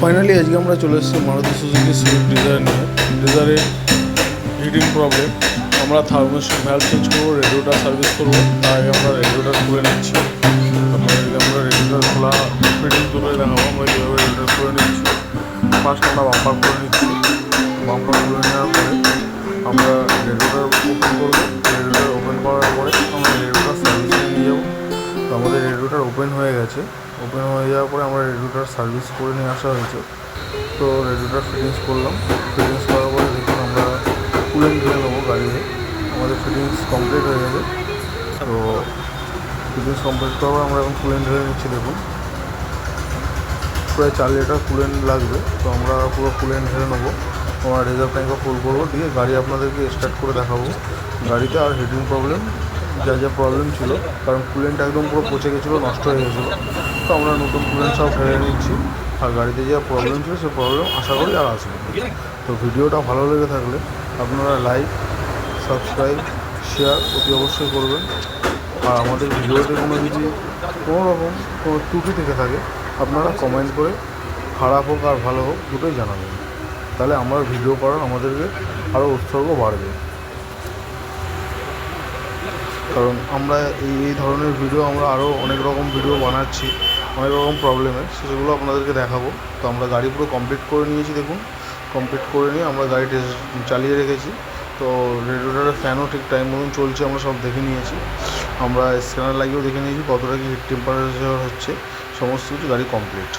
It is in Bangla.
ফাইনালি আজকে আমরা চলে এসেছি মারুতি সুজুকি সুইফট ডিজায়ার নিয়ে। ডিজায়ারের হিটিং প্রবলেম, আমরা থার্মোস্ট্যাট ভ্যালভ চেঞ্জ করবো, রেডিওটার সার্ভিস করবো। তার আগে আমরা রেডিওটার খুলে নিচ্ছি। আপনাদেরকে আমরা রেডিওটার খোলা ফিটিং করে দেখাবো আমরা কীভাবে রেডিওটার খুলে নিচ্ছি। ফার্স্ট আমরা বাম্পার খুলে নিচ্ছি। বাম্পার খুলে নেওয়ার পরে আমরা রেডিওটার ওপেন করবো। রেডিওটার ওপেন করার পরে আমরা রেডিওটার সার্ভিসে নিয়ে যাবো। তো আমাদের রেডিওটার ওপেন হয়ে গেছে। ওপেন হয়ে যাওয়ার পরে আমরা রেডিওটার সার্ভিস করে নিয়ে আসা হয়েছে। তো রেডিওটার ফিটিংস করলাম। ফিটিংস করার পরে দেখুন আমরা কুলেন্ট ঢেলে নেবো গাড়িতে। আমাদের ফিটিংস কমপ্লিট হয়ে গেছে। তো ফিটিংস কমপ্লিট করার পর আমরা এখন কুলেন্ট ঢেলে নিচ্ছি। দেখুন প্রায় 4 লিটার কুলেন্ট লাগবে। তো আমরা পুরো কুলেন্ট ঢেলে নেবো। আমরা রিজার্ভ ট্যাঙ্কটা ফুল করবো, দিয়ে গাড়ি আপনাদেরকে স্টার্ট করে দেখাবো। গাড়িতে আর হিটিং প্রবলেম যা প্রবলেম ছিল, কারণ কুলেন্ট একদম পুরো পচে গেছিলো, নষ্ট হয়ে গেছিলো। তো আমরা নতুন কুলেন্ট সব ঢেলে নিচ্ছি। আর গাড়িতে যা প্রবলেম ছিল সে প্রবলেম আশা করি আর আসবে। তো ভিডিওটা ভালো লেগে থাকলে আপনারা লাইক, সাবস্ক্রাইব, শেয়ার অতি অবশ্যই করবেন। আর আমাদের ভিডিওতে কোনো রকম কোনো ত্রুটি থেকে থাকে আপনারা কমেন্ট করে খারাপ হোক আর ভালো হোক দুটোই জানাবেন। তাহলে আমার ভিডিও করার আমাদেরকে আরও উৎসর্গ বাড়বে। কারণ আমরা এই ধরনের ভিডিও আমরা আরও অনেক রকম ভিডিও বানাচ্ছি, অনেক রকম প্রবলেমের, সেগুলো আপনাদেরকে দেখাবো। তো আমরা গাড়ি পুরো কমপ্লিট করে নিয়েছি। দেখুন কমপ্লিট করে নিয়ে আমরা গাড়ি চালিয়ে রেখেছি। তো রেডিওটারের ফ্যানও ঠিক টাইম মতন চলছে, আমরা সব দেখে নিয়েছি। আমরা স্ক্যানার লাগিয়েও দেখে নিয়েছি কতটা কি হিট টেম্পারেচার হচ্ছে। সমস্ত কিছু গাড়ি কমপ্লিট।